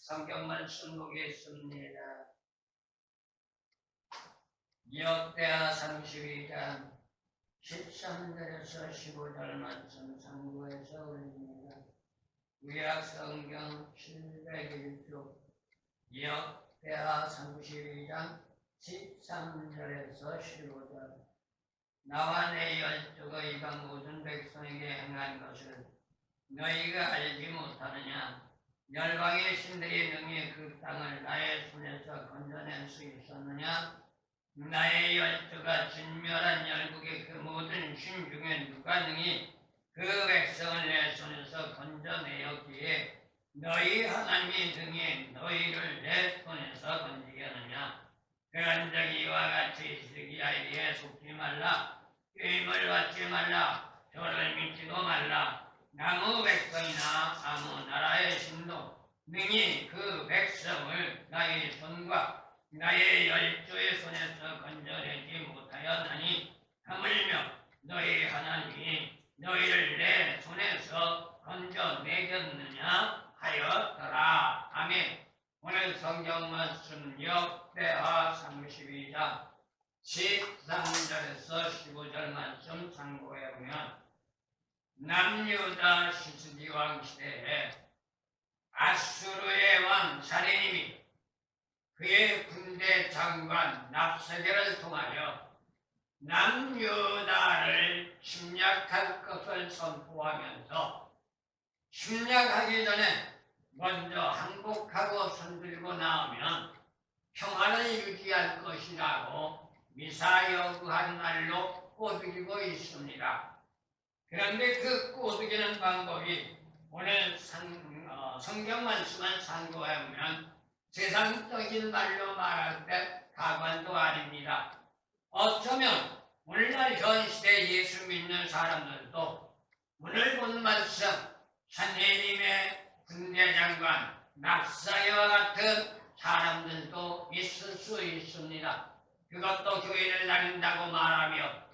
성경 말씀 보겠습니다. 역대하 32장 13절에서 15절 말씀 참고해서 올립니다. 구약 성경 701쪽 역대하 32장 13절에서 15절. 나와 내 열조가 이방 모든 백성에게 행한 것을 너희가 알지 못하느냐? 열방의 신들이 능히 그 땅을 나의 손에서 건져낼 수 있었느냐? 나의 열조가 진멸한 열국의 그 모든 신 중에 누가 능히 그 백성을 내 손에서 건져내었기에 너희 하나님이 등에 너희를 내 손에서 건지겠느냐? 그런즉 이와 같이 시기야에게 속지 말라. 게임을 받지 말라. 저를 믿지도 말라. 아무 백성이나 아무 나라의 신도 능히 그 백성을 나의 손과 나의 열조의 손에서 건져내지 못하였나니 하물며 너희 하나님이 너희를 내 손에서 건져내겠느냐 하였더라. 아멘. 오늘 성경 말씀 역대하 32장 13절에서 15절 말씀 참고해보면 남유다 시스기 왕 시대에 아수르의 왕 사레님이 그의 군대 장관 납사게를 통하여 남유다를 침략할 것을 선포하면서 침략하기 전에 먼저 항복하고 손들고 나오면 평화를 유지할 것이라고 미사 여구한 날로 꼬드기고 있습니다. 그런데 그 꼬드기는 방법이 오늘 성경 말씀을 참고해보면 세상적인 말로 말할 때 가관도 아닙니다. 어쩌면 오늘날 현 시대 예수 믿는 사람들도 오늘 본 말씀 산헤립의 군대 장관 납사게와 같은 사람들도 있을 수 있습니다. 그것도 교회를 다닌다고 말하며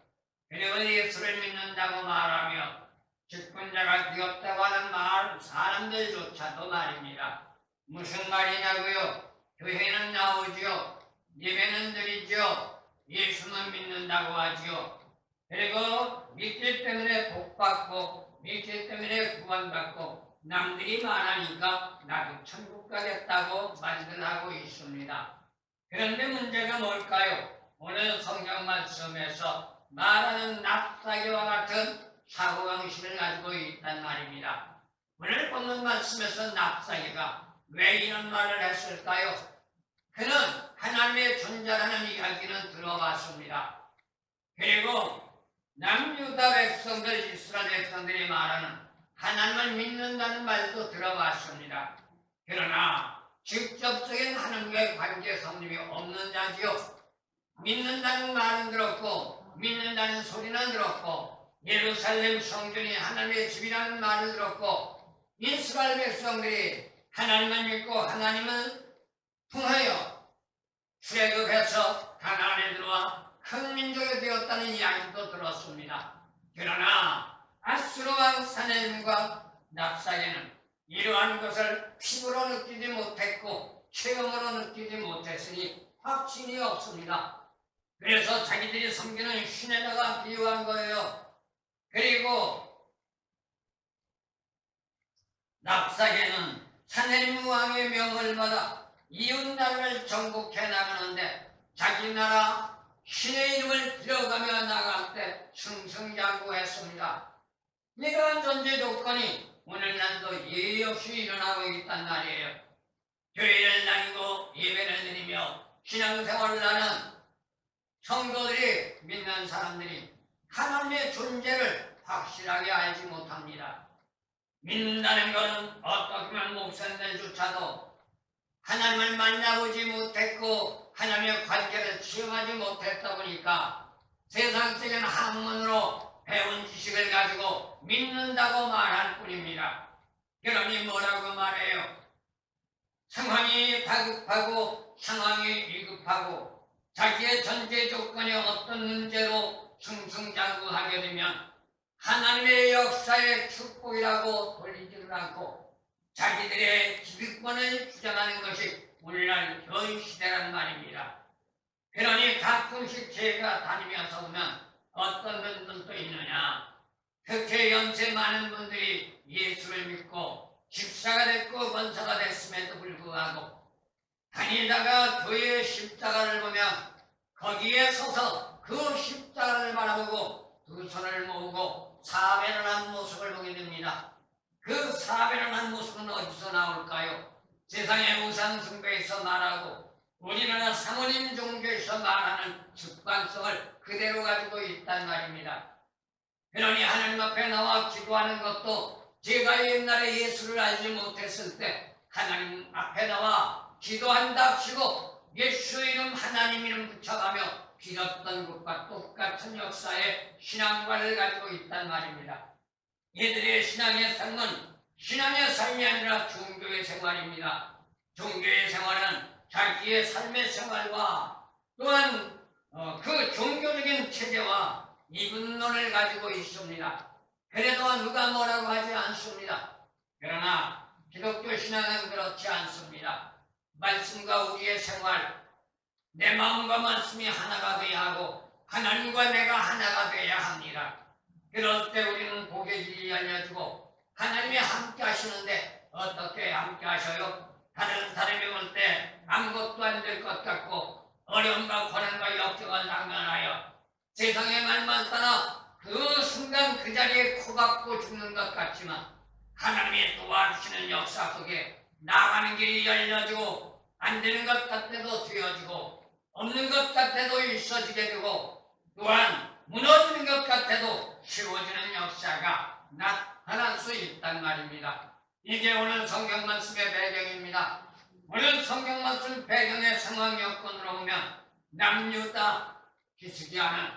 그리고 예수를 믿는다고 말하며 직분자가 귀엽다고 하는 사람들조차도 말입니다. 무슨 말이냐고요? 교회는 나오지요. 예배는 드리지요. 예수는 믿는다고 하지요. 그리고 믿기 때문에 복받고 믿기 때문에 구원받고 남들이 말하니까 나도 천국 가겠다고 말들 하고 있습니다. 그런데 문제가 뭘까요? 오늘 성경 말씀에서 말하는 납사게와 같은 사고방식을 가지고 있단 말입니다. 오늘 보는 말씀에서 납사게가 왜 이런 말을 했을까요? 그는 하나님의 존재라는 이야기는 들어봤습니다. 그리고 남유다 백성들, 이스라엘 백성들이 말하는 하나님을 믿는다는 말도 들어봤습니다. 그러나 직접적인 하나님과의 관계 성립이 없는 자지요. 믿는다는 말은 들었고 믿는다는 소리는 들었고 예루살렘 성전이 하나님의 집이라는 말을 들었고 이스라엘 백성들이 하나님을 믿고 하나님을 통하여 출애굽해서 가나안에 들어와 큰 민족이 되었다는 이야기도 들었습니다. 그러나 아수르 왕 산헤립과 납사게는 이러한 것을 피부로 느끼지 못했고 체험으로 느끼지 못했으니 확신이 없습니다. 그래서 자기들이 섬기는 신에다가 비유한 거예요. 그리고 납사게는 산헤립 왕의 명을 받아 이웃 나라를 정복해 나가는데 자기 나라 신의 이름을 들어가며 나갈 때 승승장구했습니다. 이러한 전제 조건이 오늘날도 예의 없이 일어나고 있단 말이에요. 교회를 다니고 예배를 드리며 신앙생활을 하는 성도들이 믿는 사람들이 하나님의 존재를 확실하게 알지 못합니다. 믿는다는 것은 어떻게 보면 목사님들조차도 하나님을 만나보지 못했고 하나님의 관계를 체험하지 못했다 보니까 세상적인 학문으로 배운 지식을 가지고 믿는다고 말할 뿐입니다. 그러니 뭐라고 말해요? 상황이 다급하고 상황이 위급하고 자기의 전제 조건이 어떤 문제로 승승장구하게 되면 하나님의 역사의 축복이라고 돌리지를 않고 자기들의 기득권을 주장하는 것이 오늘날 현 시대란 말입니다. 그러니 가끔씩 제가 다니면서 보면 어떤 분들도 있느냐, 그렇게 연세 많은 분들이 예수를 믿고 집사가 됐고 권사가 됐음에도 불구하고 다니다가 교회의 십자가를 보면 거기에 서서 그 십자가를 바라보고 두 손을 모으고 사배를 한 모습을 보게 됩니다. 그 사배를 한 모습은 어디서 나올까요? 세상의 우상 숭배에서 말하고 우리나라 사모님 종교에서 말하는 습관성을 그대로 가지고 있단 말입니다. 그러니 하나님 앞에 나와 기도하는 것도 제가 옛날에 예수를 알지 못했을 때 하나님 앞에 나와 기도한답시고 예수 이름 하나님 이름 붙여가며 빌었던 것과 똑같은 역사의 신앙관을 가지고 있단 말입니다. 이들의 신앙의 삶은 신앙의 삶이 아니라 종교의 생활입니다. 종교의 생활은 자기의 삶의 생활과 또한 그 종교적인 체제와 이분론을 가지고 있습니다. 그래도 누가 뭐라고 하지 않습니다. 그러나 기독교 신앙은 그렇지 않습니다. 말씀과 우리의 생활, 내 마음과 말씀이 하나가 되어야 하고 하나님과 내가 하나가 되어야 합니다. 그럴 때 우리는 복의 길이 열려지고 하나님이 함께 하시는데 어떻게 함께 하셔요? 다른 사람이 볼 때 아무것도 안 될 것 같고 어려움과 고난과 역경을 당면하여 세상의 말만 따라 그 순간 그 자리에 코박고 죽는 것 같지만 하나님이 도와주시는 역사 속에 나가는 길이 열려지고 안 되는 것 같아도 되어지고 없는 것 같아도 있어지게 되고 또한 무너지는 것 같아도 쉬워지는 역사가 나타날 수 있단 말입니다. 이게 오늘 성경 말씀의 배경입니다. 오늘 성경 말씀 배경의 상황 여건으로 보면 남유다 히스기야는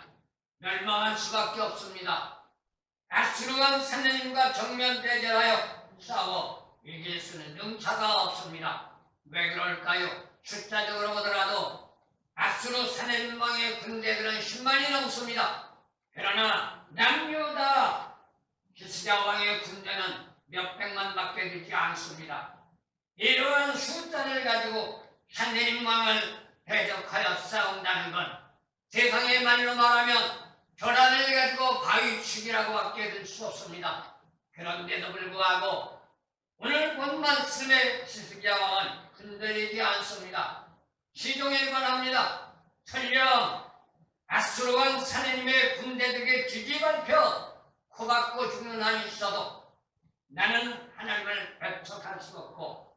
멸망할 수밖에 없습니다. 아수르왕 산느님과 정면 대결하여 싸워 이길 수는 능차가 없습니다. 왜 그럴까요? 숫자적으로 보더라도 아수르 산느님 왕의 군대들은 10만이 넘습니다. 그러나 남유다 히스기야 왕의 군대는 몇백만밖에 되지 않습니다. 이러한 숫자를 가지고 산느님 왕을 대적하여 싸운다는 건 세상의 말로 말하면 결함을 가지고 바위치기라고 밖에 될 수 없습니다. 그런데도 불구하고 오늘 본 말씀의 히스기야 왕은 흔들리지 않습니다. 시종에 관합니다. 설령 아수르 왕 산느님의 군대들에게 뒤집어펴 코박고 죽는 한이 있어도 나는 하나님을 배척할 수 없고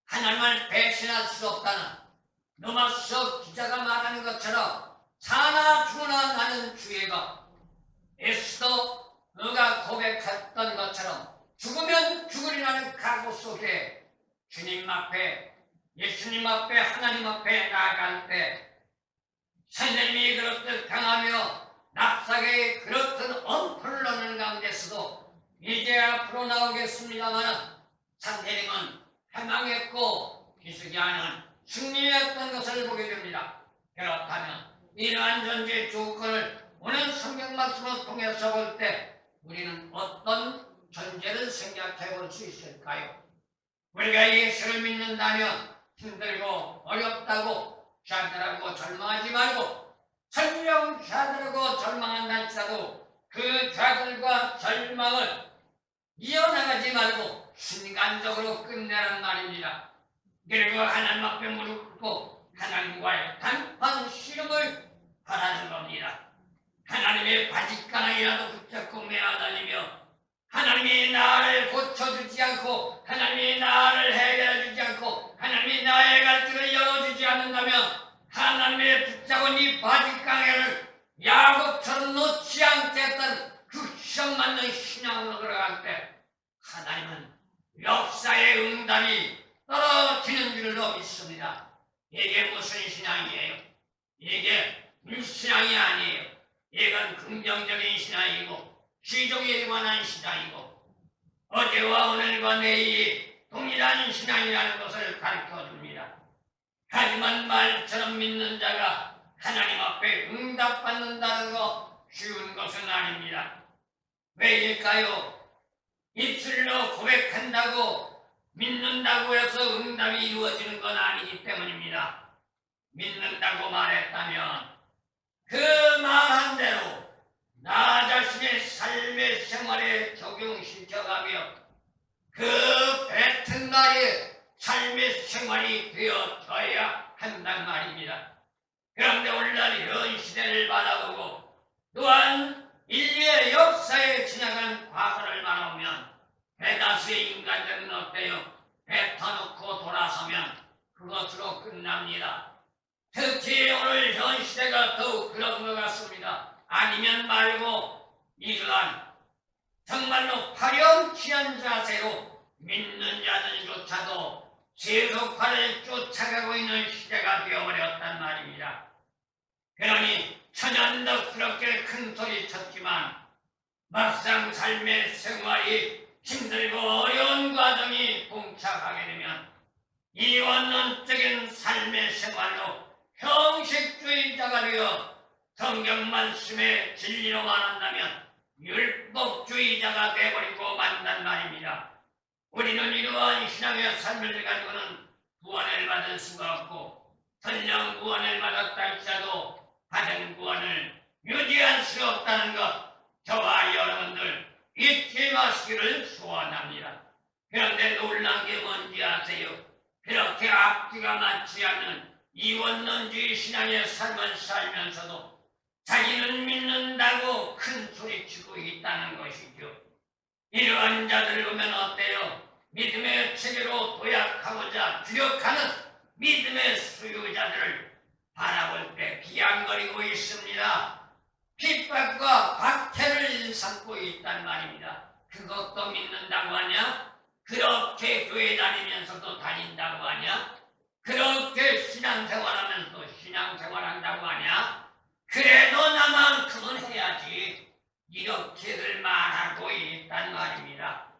하나님을 배신할 수 없다는 로마서 기자가 말하는 것처럼 사나 죽으나 나는 주의 것, 에스더가 고백했던 것처럼 죽으면 죽으리라는 각오 속에 주님 앞에 예수님 앞에 하나님 앞에 나아갈 때 선생님이 그렇듯 강하며 납작에 그렇듯 엄포를 넣는 가운데서도 이제 앞으로 나오겠습니다만 선생님은 해망했고 히스기야는 승리했던 것을 보게 됩니다. 그렇다면 이러한 전제 조건을 오늘 성경 말씀을 통해서 볼 때 우리는 어떤 전제를 생각해 볼 수 있을까요? 우리가 예수를 믿는다면 힘들고 어렵다고 좌절하고 절망하지 말고 설령 좌절하고 절망한다 할지라도 그 좌절과 절망을 이어나가지 말고 순간적으로 끝내란 말입니다. 그리고 하나님 앞에 무릎 꿇고 하나님과의 단판 씨름을 바라는 겁니다. 하나님의 바짓가랑이라도 붙잡고 매어다니며 하나님이 나를 고쳐주지 않고 하나님이 나를 해결해주지 않고 하나님이 나의 갈등을 열어주지 않는다면 하나님의 붙잡은 이 바짓가랑이를 야곱처럼 놓지 않겠다는 그 시험 맞는 신앙으로 들어갈 때 하나님은 역사의 응답이 떨어지는 줄로 믿습니다. 이게 무슨 신앙이에요? 이게 불신앙이 아니에요. 이건 긍정적인 신앙이고 시종에 관한 신앙이고 어제와 오늘과 내일이 동일한 신앙이라는 것을 가르쳐줍니다. 하지만 말처럼 믿는 자가 하나님 앞에 응답받는다는 거 쉬운 것은 아닙니다. 왜일까요? 입술로 고백한다고 믿는다고 해서 응답이 이루어지는 건 아니기 때문입니다. 믿는다고 말했다면 그 말한 대로 나 자신의 삶의 생활에 적용시켜가며 그 뱉은 말이 삶의 생활이 되어져야 한단 말입니다. 그런데 오늘날 현 시대를 바라보고 또한 인류의 역사에 지나간 과거를 바라보면 대다수의 인간들은 어때요? 뱉어놓고 돌아서면 그것으로 끝납니다. 특히 오늘 현 시대가 더욱 그런 것 같습니다. 아니면 말고 이러한 정말로 파렴치한 자세로 믿는 자들조차도 세속화를 쫓아가고 있는 시대가 되어버렸단 말입니다. 그러니 천연덕 그렇게 큰 소리 쳤지만 막상 삶의 생활이 힘들고 어려운 과정이 봉착하게 되면 이 원론적인 삶의 생활로 형식주의자가 되어 성경 말씀의 진리로 말한다면 율법주의자가 되어버리고 만단 말입니다. 우리는 이러한 신앙의 삶을 가지고는 구원을 받을 수가 없고 설령 구원을 받았다 할지라도 받은 구원을 유지할 수 없다는 것 저와 여러분들 잊지 마시기를 소원합니다. 그런데 놀란 게 뭔지 아세요? 그렇게 앞뒤가 맞지 않는 이원론주의 신앙의 삶을 살면서도 자기는 믿는다고 큰 소리치고 있다는 것이죠. 이러한 자들을 보면 어때요? 믿음의 체계로 도약하고자 주력하는 믿음의 수요자들을 바라볼 때 비양거리고 있습니다. 핍박과 박해를 일삼고 있단 말입니다. 그것도 믿는다고 하냐? 그렇게 교회 다니면서도 다닌다고 하냐? 그렇게 신앙생활하면서도 신앙생활한다고 하냐? 그래도 나만큼은 해야지. 이렇게들 말하고 있단 말입니다.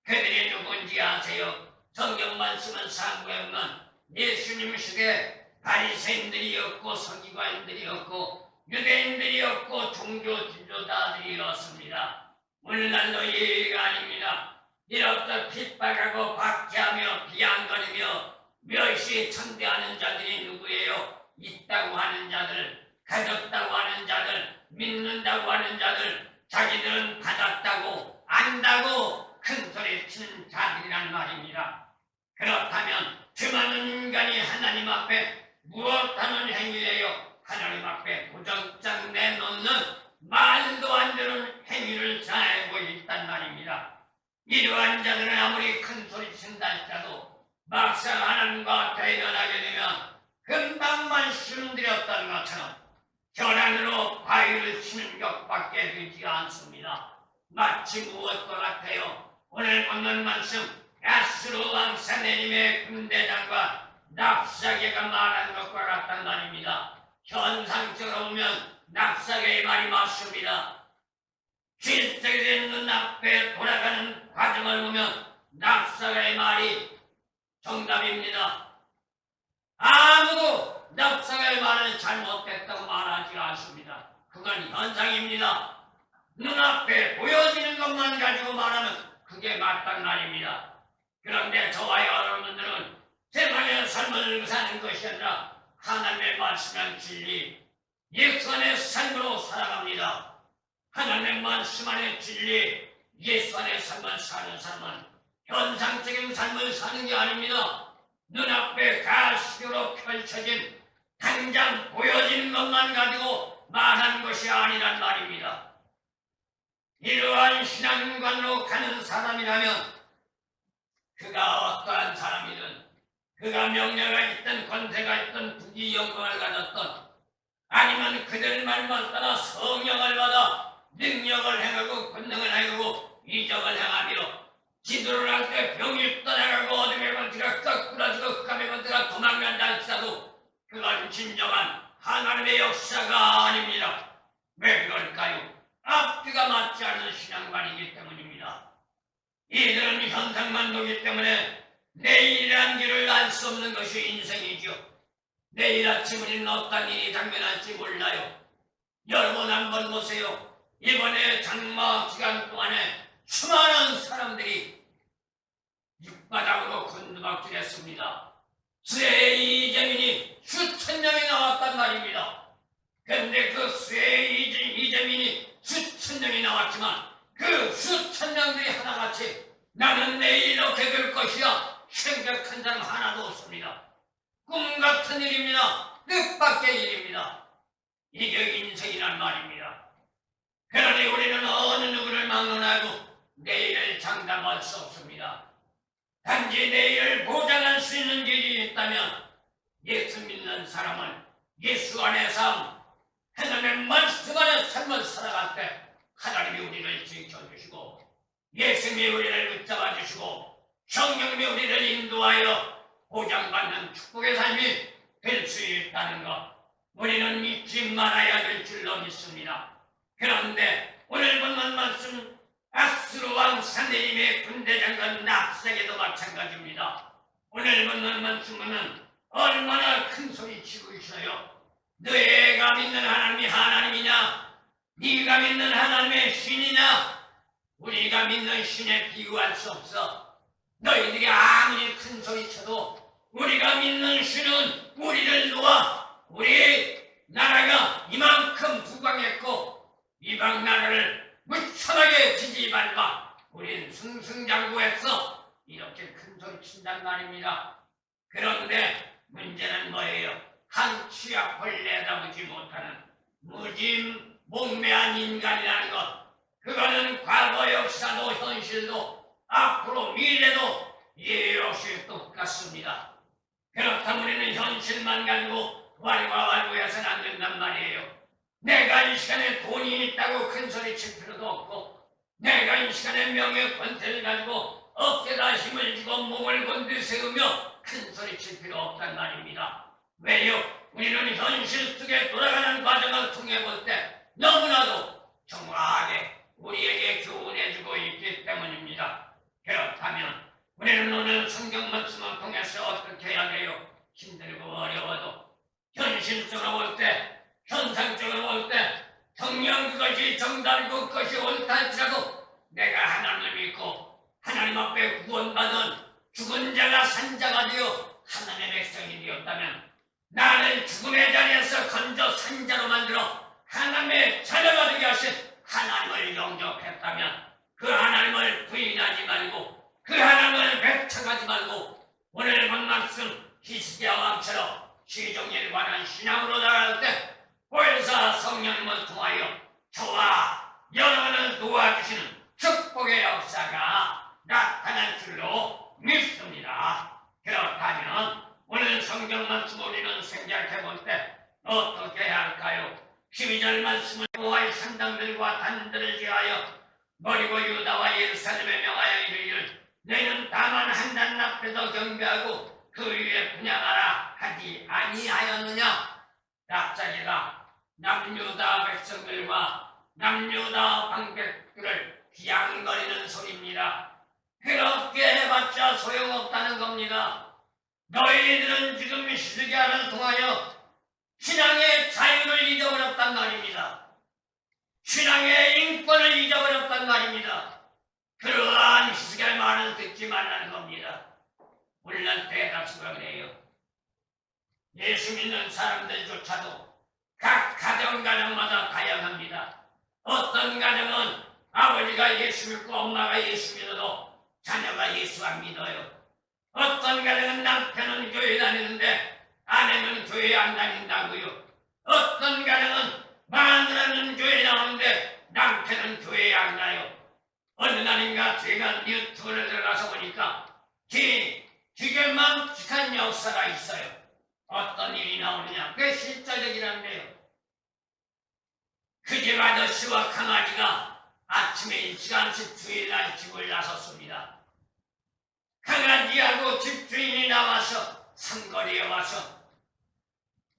그들이 누군지 아세요? 성경 말씀을 상고해보면 예수님 시대에 바리새인들이었고 서기관들이었고 유대인들이었고 종교 지도자들이었습니다. 오늘날도 예의가 아닙니다. 이렇게 핍박하고 박해하며 비양거리며 멸시 천대하는 자들이 누구예요? 있다고 하는 자들, 가졌다고 하는 자들, 믿는다고 하는 자들, 자기들은 받았다고 안다고 큰 소리 치는 자들이란 말입니다. 그렇다면 수많은 인간이 하나님 앞에 무엇하는 행위예요? 하나님 앞에 도전장 내놓는 말도 안 되는 행위를 자하고 있단 말입니다. 이러한 자들은 아무리 큰 소리 친다 할지라도 막상 하나님과 대면하게 되면 금방 말씀드렸던 것처럼 혈안으로 바위를 치는 격밖에 되지 않습니다. 마치 무엇과 같아요? 오늘 보는 말씀 야스로 왕사 내림의 군대장과 납사계가 말한 것과 같단 말입니다. 현상적으로 보면 납사계의 말이 맞습니다. 실제적인 눈앞에 돌아가는 과정을 보면 납사계의 말이 정답입니다. 아무도 납사계의 말은 잘못됐다고 말하지 않습니다. 그건 현상입니다. 눈앞에 보여지는 것만 가지고 말하면 그게 맞단 말입니다. 그런데 저와 여러분들은 세상의 삶을 사는 것이 아니라 하나님의 말씀한 진리, 예수의 삶으로 살아갑니다. 하나님의 말씀 안의 진리, 예수 안의 삶을 사는 사람은 현상적인 삶을 사는 게 아닙니다. 눈앞에 가시적으로 펼쳐진 당장 보여지는 것만 가지고 말하는 것이 아니란 말입니다. 이러한 신앙관으로 가는 사람이라면 그가 어떠한 사람이든 그가 명예가 있든 권세가 있든 부귀 영광을 가졌든 아니면 그들 말만 따라 성령을 받아 능력을 행하고 권능을 행하고 이적을 행하며 지도를 할 때 병이 떠나가고 어둠의 권세가 거꾸라지고 흑암의 권세가 도망간다 할지라도 그건 진정한 하나님의 역사가 아닙니다. 왜 그럴까요? 앞뒤가 맞지 않는 신앙관이기 때문입니다. 이들은 현상만 보기 때문에 내일이란 길을 알 수 없는 것이 인생이죠. 내일 아침 우리는 어떤 일이 당면할지 몰라요. 여러분 한번 보세요. 이번에 장마 기간 동안에 수많은 사람들이 땅바닥으로 곤두박질했습니다. 수혜의 이재민이 수천 명이 나왔단 말입니다. 그런데 그 수혜의 이재민이 수천 명이 나왔지만 그 수천 명들이 하나같이 나는 내일 이렇게 될 것이야 생각한 사람 하나도 없습니다. 꿈 같은 일입니다. 뜻밖의 일입니다. 이게 인생이란 말입니다. 그러니 우리는 어느 누구를 막론하고 내일을 장담할 수 없습니다. 단지 내일을 보장할 수 있는 길이 있다면 예수 믿는 사람은 예수 안의 삶, 하나님의 말씀 안의 삶을 살아갈 때 하나님이 우리를 지켜주시고 예수님이 우리를 붙잡아 주시고 성령님이 우리를 인도하여 보장받는 축복의 삶이 될 수 있다는 것 우리는 잊지 말아야 될 줄로 믿습니다. 그런데 오늘 본문 말씀 아수르 왕 산헤립의 군대장관 납작에도 마찬가지입니다. 오늘 본문 말씀은 얼마나 큰 소리 치고 있어요. 너희가 믿는 하나님이 하나님이냐? 네가 믿는 하나님의 신이냐? 우리가 믿는 신에 비교할 수 없어. 너희들이 아무리 큰 소리 쳐도 우리가 믿는 신은 우리를 놓아 우리 나라가 이만큼 부강했고 이방 나라를 무천하게 지지밟아 우린 승승장구했어. 이렇게 큰 소리 친단 말입니다. 그런데 문제는 뭐예요? 한 취약을 내다보지 못하는 무짐 목매한 인간이라는 것. 그거는 과거 역사도 현실도 앞으로 미래도 예외 없이 똑같습니다. 그렇다면 우리는 현실만 가지고 왈가왈부해서는 안 된단 말이에요. 내가 이 시간에 돈이 있다고 큰 소리 칠 필요도 없고 내가 이 시간에 명예 권태를 가지고 어깨다 힘을 주고 몸을 곤두세우며 큰 소리 칠 필요 없단 말입니다. 왜요? 우리는 현실 속에 돌아가는 과정을 통해 볼 때 너무나도 정확하게 우리에게 교훈해주고 있기 때문입니다. 그렇다면 우리는 오늘 성경 말씀을 통해서 어떻게 해야 돼요? 힘들고 어려워도 현실적으로 볼 때, 현상적으로 볼 때 정녕 그것이 정답이고 그것이 옳다 할지라도 내가 하나님을 믿고 하나님 앞에 구원받은 죽은 자가 산 자가 되어 하나님의 백성이 되었다면 나를 죽음의 자리에서 건져 산 자로 만들어 하나님의 자녀가 되게 하신 하나님을 영접했다면 그 하나님을 부인하지 말고 그 하나님을 배척하지 말고 오늘 본 말씀 히스기야 왕처럼 시종일에 관한 신앙으로 나갈 때 보혜사 성령님을 통하여 저와 여러분을 도와주시는 축복의 역사가 나타날 줄로 믿습니다. 그렇다면 오늘 성경 말씀 우리는 생각해 볼 때 어떻게 해야 할까요? 12절 말씀을 여호와의 산당들과 단들을 지하여 너희고 유다와 예루살렘에 명하여 이르기를 너희는 다만 한 단 앞에서 경배하고 그 위에 분양하라 하지 아니하였느냐? 납작이가 남유다 백성들과 남유다 방백들을 비양거리는 소리입니다. 그렇게 해봤자 소용없다는 겁니다. 너희들은 지금 히스기야를 통하여 신앙의 자유를 잊어버렸단 말입니다. 신앙의 인권을 잊어버렸단 말입니다. 그러한 히스기야의 말을 듣지 말라는 겁니다. 물론 대다수가 그래요. 예수 믿는 사람들조차도 각 가정마다 다양합니다. 어떤 가정은 아버지가 예수 믿고 엄마가 예수 믿어도 자녀가 예수 안 믿어요. 어떤 가정은 남편은 교회 다니는데 아내는 교회 안 다닌다고요. 어떤 가정은 마누라는 교회 나오는데 남편은 교회 안 가요. 어느 날인가 제가 유튜브를 들어가서 보니까 되게 맘직한 역사가 있어요. 어떤 일이 나오느냐? 그게 실제적이란데요. 그 집 아저씨와 강아지가 아침에 일찌감치 주일날 집을 나섰습니다. 강아지하고 집주인이 나와서 삼거리에 와서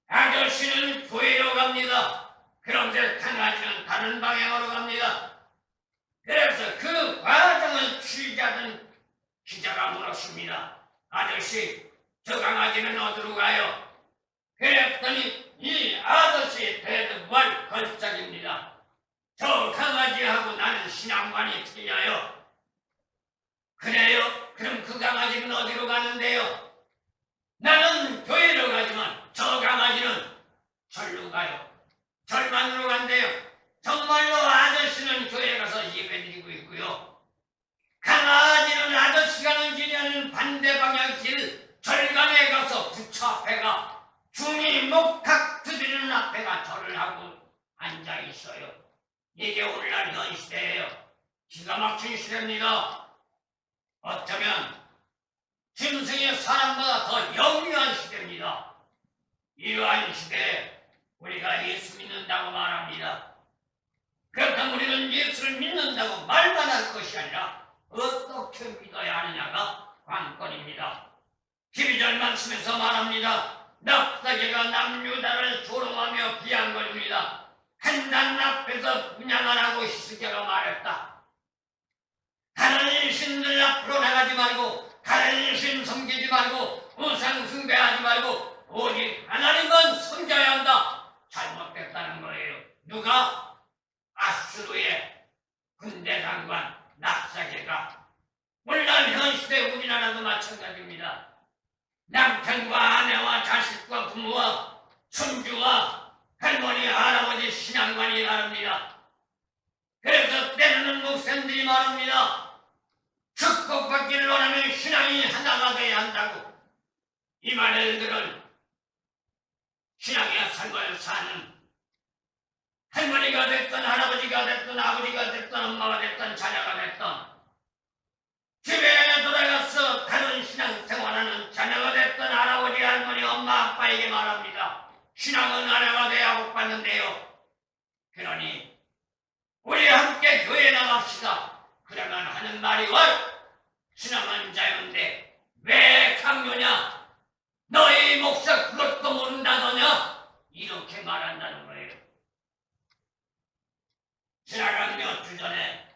아저씨는 교회로 갑니다. 그런데 강아지는 다른 방향으로 갑니다. 그래서 그 과정을 취재하던 기자가 물었습니다. 아저씨, 저 강아지는 어디로 가요? 그랬더니 이 아저씨 대두발 걸작입니다. 저 강아지하고 나는 신앙관이 틀려요. 그래요? 그럼 그 강아지 강아지는 어디로 가는데요? 나는 교회로 가지만 저 강아지는 절로 가요. 절반으로 간대요. 정말로 아저씨는 교회 가서 예배드리고 있고요. 강아지는 아저씨 가는 길이 아닌 반대 방향 길 절간에 가서 부처 앞에가 중이 목탁 두드리는 앞에가 절을 하고 앉아 있어요. 이게 오늘날 현 시대예요. 기가 막힌 시대입니다. 어쩌면 짐승이 사람보다 더 영리한 시대입니다. 이러한 시대에 우리가 예수 믿는다고 말합니다. 그렇다면 우리는 예수를 믿는다고 말만 할 것이 아니라 어떻게 믿어야 하느냐가 관건입니다. 12절 말씀에서 말합니다. 납사계가 남유다를 조롱하며 비양거립니다. 한단 앞에서 분양하라고 히스기야가 말했다. 다른 신들 앞으로 나가지 말고 다른 신 섬기지 말고 우상 숭배하지 말고 오직 하나님만 섬겨야 한다. 잘못됐다는 거예요. 누가? 아수르의 군대 장관 납사계가. 오늘날 현 시대 우리나라도 마찬가지입니다. 남편과 아내와 자식과 부모와 손주와 할머니 할아버지 신앙관이 다릅니다. 그래서 때로는 목사님들이 말합니다. 축복받기를 원하면 신앙이 하나가 돼야 한다고. 이 말을 들은 신앙의 삶을 사는 할머니가 됐든 할아버지가 됐든 아버지가 됐든 엄마가 됐든 자녀가 됐든 집에 돌아가서 다른 신앙 생활하는 자녀가 됐든 할아버지 할머니 엄마 아빠에게 말합니다. 신앙은 하나가 돼야 복받는데요. 그러니 우리 함께 교회에 나갑시다. 그러면 하는 말이 신앙은 자유인데 왜 강요냐? 너희 목사 그것도 모른다더냐? 이렇게 말한다는 거예요. 지나간 몇 주 전에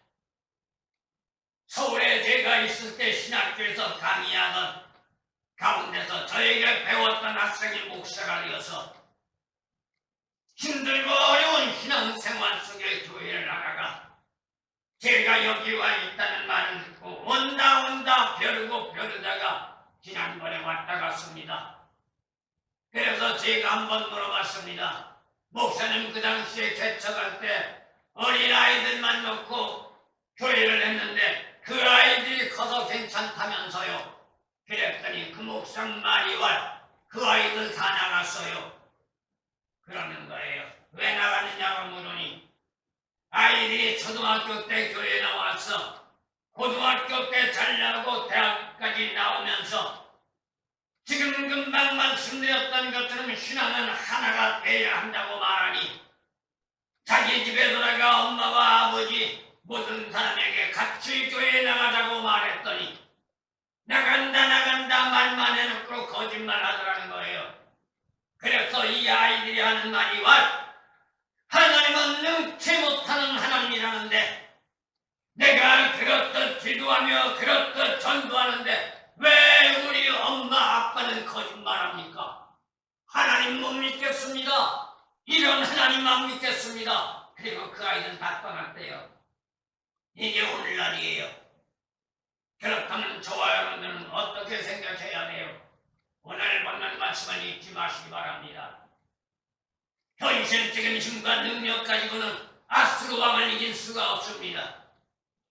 서울에 제가 있을 때 신학교에서 강의하던 가운데서 저에게 배웠던 학생이 목사가 되어서 힘들고 어려운 신앙생활 속에 교회를 나가가 제가 여기 와 있다는 말을 듣고 온다 벼르고 벼르다가 지난번에 왔다 갔습니다. 그래서 제가 한번 물어봤습니다. 목사님 그 당시에 개척할 때 어린아이들만 놓고 교회를 했는데 그 아이들이 커서 괜찮다면서요. 그랬더니 그 목사 말이 그 아이들 다 나갔어요. 그러는 거예요. 왜 나갔느냐고 물으니 아이들이 초등학교 때 교회에 나와서 고등학교 때 잘 나오고 대학까지 나오면서 지금 금방 말씀드렸던 것처럼 신앙은 하나가 돼야 한다고 말하니 자기 집에 돌아가 엄마와 아버지 모든 사람에게 같이 교회에 나가자고 말했더니 나간다 말만 해놓고 거짓말 하더라는 거예요. 그래서 이 아이들이 하는 말이 하나님은 능치 못하는 하나님이라는데 내가 그렇듯 기도하며 그렇듯 전도하는데 왜 우리 엄마 아빠는 거짓말합니까? 하나님 못 믿겠습니다. 이런 하나님만 믿겠습니다. 그리고 그 아이는 다 떠났대요. 이게 오늘날이에요. 그렇다면 저와 여러분들은 어떻게 생각해야 돼요? 오늘 받는 말씀을 잊지 마시기 바랍니다. 현실적인 힘과 능력 가지고는 아수르 왕을 이길 수가 없습니다.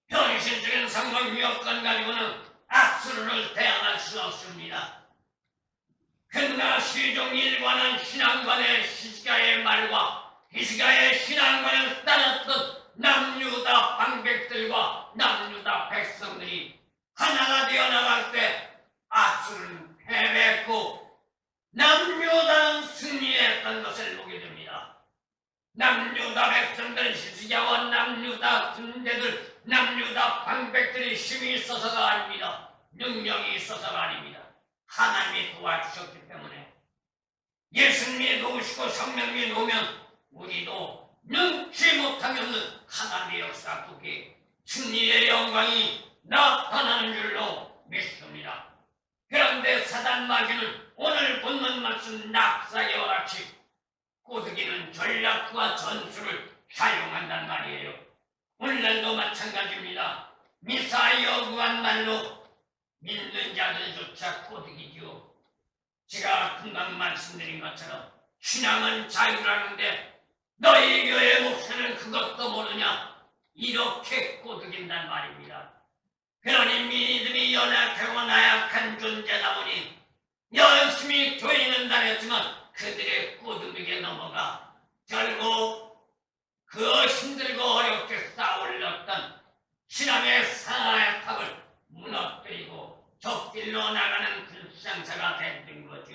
현실적인 상황 여건 가지고는 아수르를 대항할 수 없습니다. 그러나 시종 일관한 신앙관의 히스기야의 말과 히스기야의 신앙관을 따랐던 남유다 방백들과 남유다 백성들이 하나가 되어 나갈 때 아수르는 패배했고 남유다는 승리했던 것을 보게 됩니다. 남유다 백성들 히스기야와 남유다 군대들 남유다 방백들이 힘이 있어서가 아닙니다. 능력이 있어서가 아닙니다. 하나님이 도와주셨기 때문에 예수님이 도우시고 성령이 놓으면 우리도 능치 못하면 하나님의 역사 속에 승리의 영광이 나타나는 줄로 믿습니다. 그런데 사단 마귀는 오늘 본문 말씀 납사계와 같이 꼬드기는 전략과 전술을 사용한단 말이에요. 오늘날도 마찬가지입니다. 미사여 구한 말로 믿는 자들조차 꼬드기죠. 제가 금방 말씀드린 것처럼 신앙은 자유라는데 너희 교회 목사는 그것도 모르냐? 이렇게 꼬드긴단 말입니다. 그러니 믿음이 연약하고 나약한 존재다 보니 열심히 교회는 다녔지만 그들의 꼬드기에 넘어가 결국 그 힘들고 어렵게 쌓아올렸던 신앙의 상하의 탑을 무너뜨리고 적길로 나가는 불상사가 된 거죠.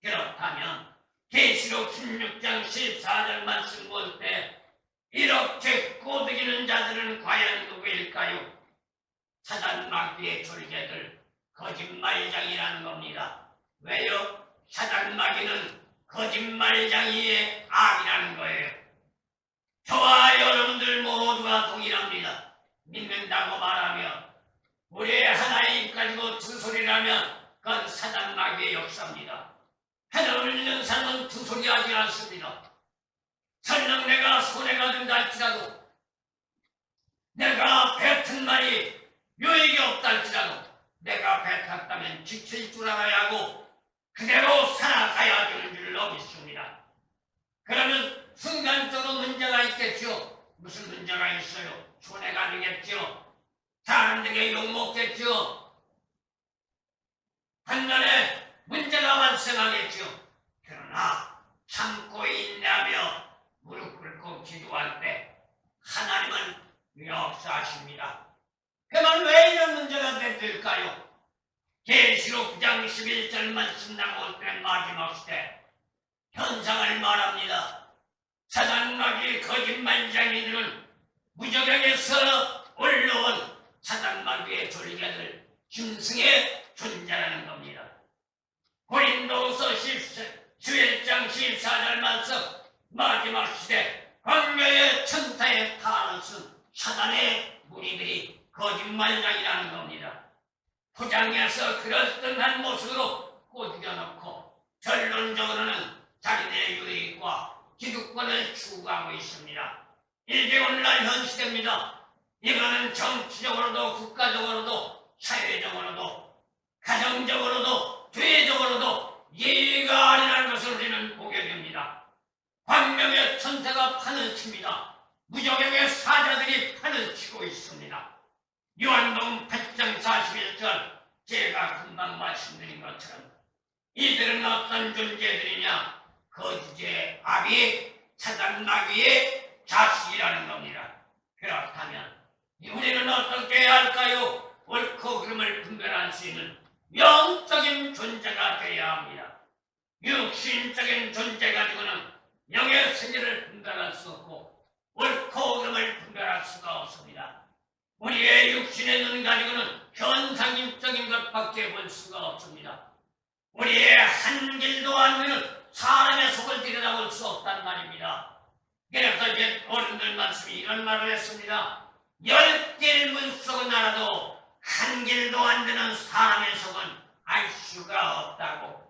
그렇다면 계시록 16장 14절 말씀 볼 때 이렇게 꼬드기는 자들은 과연 누구일까요? 사단 마귀의 졸개들 거짓말장이라는 겁니다. 왜요? 사단 마귀는 거짓말장이의 악이라는 거예요. 저와 여러분들 모두가 동일합니다. 믿는다고 말하며 우리의 하나의 입 가지고 두 소리라면 그건 사단 마귀의 역사입니다. 하나님을 믿는 사람은 두 소리 하지 않습니다. 설령 내가 손해가 된다 할지라도 내가 뱉은 말이 유익이 없다 할지라도 내가 뱉었다면 지킬 줄 알아야 하고 그대로 살아가야 되는 줄로 믿습니다. 그러면 순간적으로 문제가 있겠죠. 무슨 문제가 있어요? 손해가 되겠죠. 사람들에게 욕먹겠죠. 한간에 문제가 발생하겠죠. 그러나 참고 인내하며 무릎 꿇고 기도할 때 하나님은 역사하십니다. 그러면 왜 이런 문제가 될까요? 계시록 9장 11절 말씀 나올 때 마지막 시대 현상을 말합니다. 사단 마귀의 거짓말장이들은 무저경에서 올라온 사단 마귀의 졸개들 짐승의 존재라는 겁니다. 고린도후서 11장 14절 말씀 마지막 시대 광야의 천사의 탈을 쓴 사단의 무리들이 거짓말장이라는 겁니다. 포장해서 그럴듯한 모습으로 꼬드겨놓고 결론적으로는 자기들의 유익과 기득권을 추구하고 있습니다. 이게 오늘날 현 시대입니다. 이거는 정치적으로도 국가적으로도 사회적으로도 가정적으로도 교회적으로도 예의가 아니라는 것을 우리는 보게 됩니다. 광명의 천사가 판을 칩니다. 무저경의 사자들이 판을 치고 있습니다. 요한복음 8장 41절 제가 금방 말씀드린 것처럼 이들은 어떤 존재들이냐? 거짓의 아비 사단 마귀의 자식이라는 겁니다. 그렇다면 우리는 어떻게 해야 할까요? 옳고 그름을 분별할 수 있는 영적인 존재가 되어야 합니다. 육신적인 존재 가지고는 영의 세계를 분별할 수 없고 옳고 그름을 분별할 수가 없습니다. 우리의 육신의 눈 가지고는 현상적인 것밖에 볼 수가 없습니다. 우리의 한 길도 안 되는 사람의 속을 들여다볼 수 없단 말입니다. 그래서 이제 어른들 말씀이 이런 말을 했습니다. 10길 물속은 알아도 한 길도 안 되는 사람의 속은 알 수가 없다고.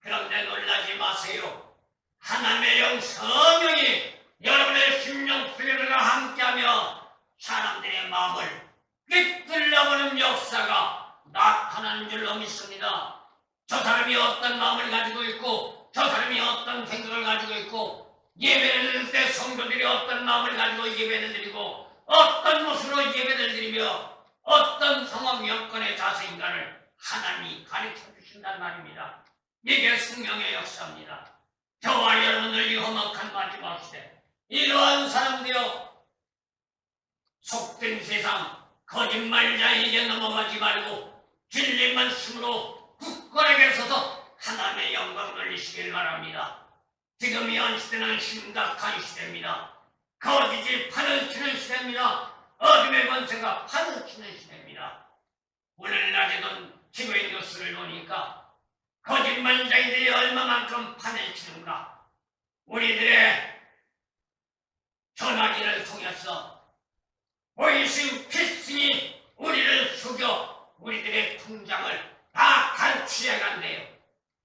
그런데 놀라지 마세요. 하나님의 영 성령이 여러분의 심령 수련과 함께하며 사람들의 마음을 꿰뚫어보는 역사가 나타나는 줄로 믿습니다. 저 사람이 어떤 마음을 가지고 있고 저 사람이 어떤 생각을 가지고 있고 예배를 드릴 때 성도들이 어떤 마음을 가지고 예배를 드리고 어떤 모습으로 예배를 드리며 어떤 상황 여건의 자세인가를 하나님이 가르쳐 주신단 말입니다. 이게 성령의 역사입니다. 저와 여러분들 이 험악한 마지막 시대 이러한 사람들이여 속된 세상 거짓말자에게 넘어가지 말고 진리 말씀으로 굳건하게 서서 하나님의 영광 돌리시길 바랍니다. 지금 현 시대는 심각한 시대입니다. 거짓이 판을 치는 시대입니다. 어둠의 권세가 판을 치는 시대입니다. 오늘날에도 지구의 뉴스를 보니까 거짓말자들이 얼마만큼 판을 치는가. 우리들의 전화기를 통해서 보이신 피싱이 우리를 속여 우리들의 통장을 다 갈취해 간대요.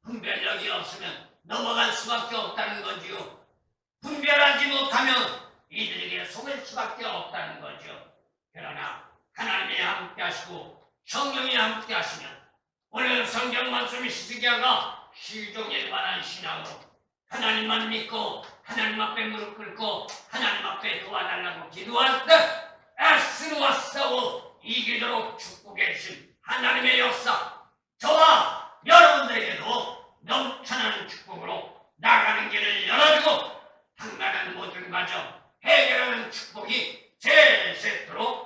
분별력이 없으면 넘어갈 수밖에 없다는 거지요. 분별하지 못하면 이들에게 속을 수밖에 없다는 거죠. 그러나 하나님이 함께 하시고 성령이 함께 하시면 오늘 성경 말씀이 시드기야가 시종일 만한 신앙으로 하나님만 믿고 하나님 앞에 무릎 꿇고 하나님 앞에 도와달라고 기도할 때 애쓰고 싸워 이기도록 축복해 주신 하나님의 역사, 저와 여러분들에게도 넘쳐나는 축복으로 나가는 길을 열어주고 당면한 모든 과정 해결하는 축복이 세세토록